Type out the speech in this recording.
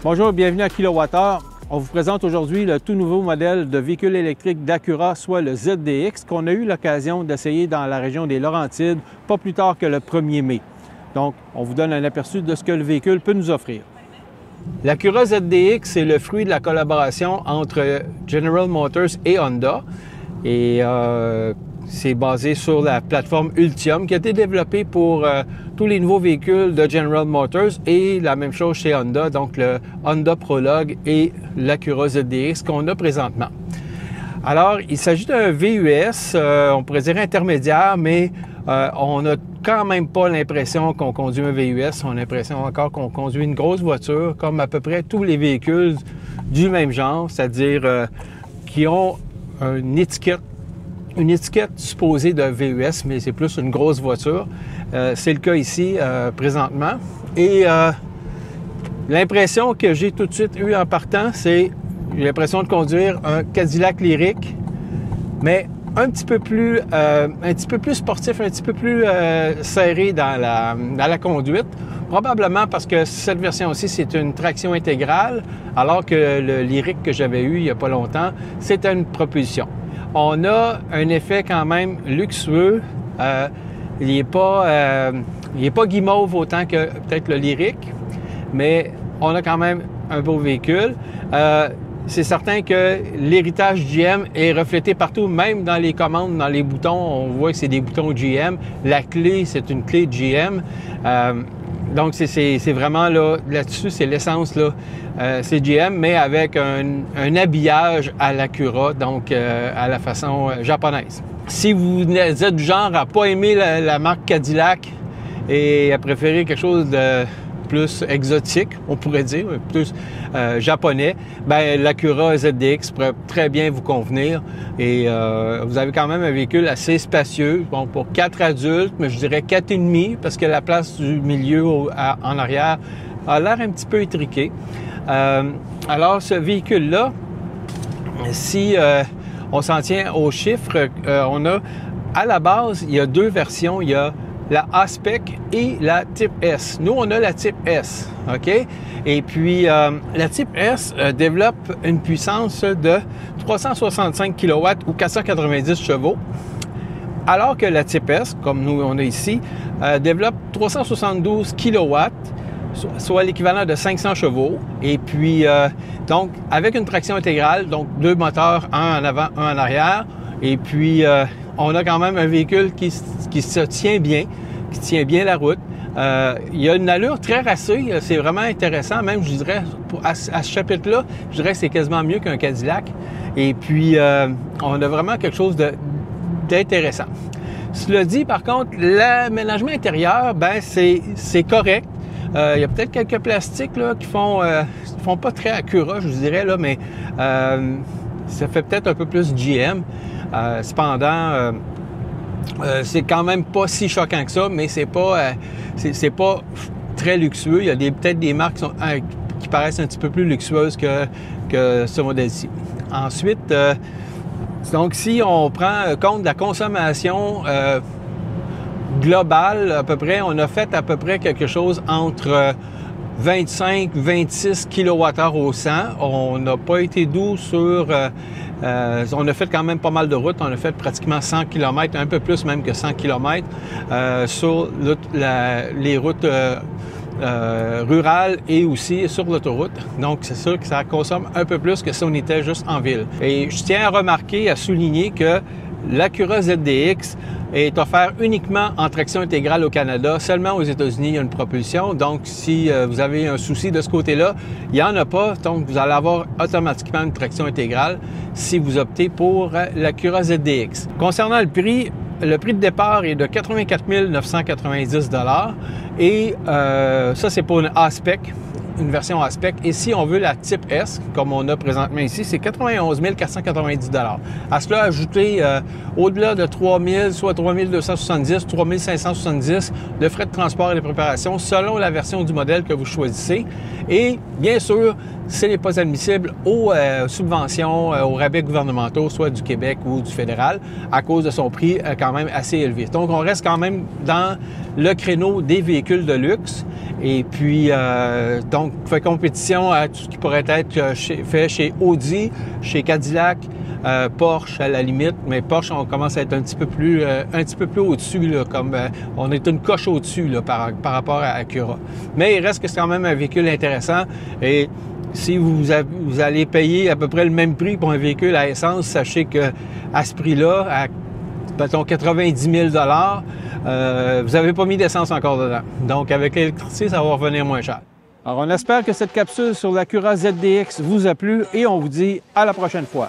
Bonjour, bienvenue à Kilowattheure. On vous présente aujourd'hui le tout nouveau modèle de véhicule électrique d'Acura, soit le ZDX, qu'on a eu l'occasion d'essayer dans la région des Laurentides, pas plus tard que le 1er mai. Donc, on vous donne un aperçu de ce que le véhicule peut nous offrir. L'Acura ZDX est le fruit de la collaboration entre General Motors et Honda. Et c'est basé sur la plateforme Ultium qui a été développée pour tous les nouveaux véhicules de General Motors et la même chose chez Honda, donc le Honda Prologue et l'Acura ZDX qu'on a présentement. Alors, il s'agit d'un VUS, on pourrait dire intermédiaire, mais on n'a quand même pas l'impression qu'on conduit un VUS, on a l'impression encore qu'on conduit une grosse voiture, comme à peu près tous les véhicules du même genre, c'est-à-dire qui ont une étiquette supposée de VUS, mais c'est plus une grosse voiture. C'est le cas ici présentement. Et l'impression que j'ai tout de suite eue en partant, c'est j'ai l'impression de conduire un Cadillac Lyriq, mais un petit peu plus sportif, un petit peu plus serré dans la conduite. Probablement parce que cette version-ci, c'est une traction intégrale, alors que le Lyriq que j'avais eu il n'y a pas longtemps, c'était une propulsion. On a un effet quand même luxueux. Il n'est pas guimauve autant que peut-être le Lyriq, mais on a quand même un beau véhicule. C'est certain que l'héritage GM est reflété partout, même dans les commandes, dans les boutons. On voit que c'est des boutons GM. La clé, c'est une clé GM. Donc, c'est vraiment là-dessus, c'est l'essence, là. C'est GM, mais avec un habillage à l'Acura, donc à la façon japonaise. Si vous êtes du genre à ne pas aimer la marque Cadillac et à préférer quelque chose de plus exotique, on pourrait dire, plus japonais, bien l'Acura ZDX pourrait très bien vous convenir. Et vous avez quand même un véhicule assez spacieux, bon, pour 4 adultes, mais je dirais 4,5 parce que la place du milieu en arrière a l'air un petit peu étriquée. Alors, ce véhicule-là, si on s'en tient aux chiffres, on a, à la base, il y a deux versions. Il y a la A-Spec et la Type S. Nous, on a la Type S, OK? Et puis, la Type S développe une puissance de 365 kW ou 490 chevaux, alors que la Type S, comme nous, on a ici, développe 372 kW, soit l'équivalent de 500 chevaux. Et puis, donc, avec une traction intégrale, donc deux moteurs, un en avant, un en arrière. Et puis, on a quand même un véhicule qui se tient bien, qui tient bien la route. Il y a une allure très racée, c'est vraiment intéressant. Même, je dirais, à ce chapitre-là, je dirais que c'est quasiment mieux qu'un Cadillac. Et puis, on a vraiment quelque chose d'intéressant. Cela dit, par contre, l'aménagement intérieur, ben c'est correct. Il y a peut-être quelques plastiques là, qui font pas très Acura, je vous dirais, là, mais ça fait peut-être un peu plus GM. Cependant, c'est quand même pas si choquant que ça, mais c'est pas très luxueux. Il y a peut-être des marques qui paraissent un petit peu plus luxueuses que ce modèle-ci. Ensuite, donc si on prend compte de la consommation globale, à peu près, on a fait à peu près quelque chose entre 25-26 kWh au 100. On n'a pas été doux sur... on a fait quand même pas mal de routes. On a fait pratiquement 100 km, un peu plus même que 100 km sur les routes rurales et aussi sur l'autoroute. Donc, c'est sûr que ça consomme un peu plus que si on était juste en ville. Et je tiens à remarquer, à souligner que l'Acura ZDX est offert uniquement en traction intégrale au Canada. Seulement aux États-Unis, il y a une propulsion. Donc, si vous avez un souci de ce côté-là, il n'y en a pas. Donc, vous allez avoir automatiquement une traction intégrale si vous optez pour l'Acura ZDX. Concernant le prix de départ est de 84 990 $. Et ça, c'est pour une A-Spec. une version A-Spec. Et si on veut la type S, comme on a présentement ici, c'est 91 490 $. À cela, ajouter au-delà de 3 000, soit 3 270, 3 570 de frais de transport et de préparation selon la version du modèle que vous choisissez. Et bien sûr, ce n'est pas admissible aux subventions, aux rabais gouvernementaux, soit du Québec ou du fédéral, à cause de son prix quand même assez élevé. Donc, on reste quand même dans le créneau des véhicules de luxe. Et puis, donc, fait compétition à tout ce qui pourrait être fait chez Audi, chez Cadillac, Porsche à la limite, mais Porsche, on commence à être un petit peu plus au-dessus, comme on est une coche au-dessus par rapport à Acura. Mais il reste que c'est quand même un véhicule intéressant. Et si vous allez payer à peu près le même prix pour un véhicule à essence, sachez que à ce prix-là, à mettons 90 000 $, vous n'avez pas mis d'essence encore dedans. Donc, avec l'électricité, ça va revenir moins cher. Alors, on espère que cette capsule sur l'Acura ZDX vous a plu et on vous dit à la prochaine fois.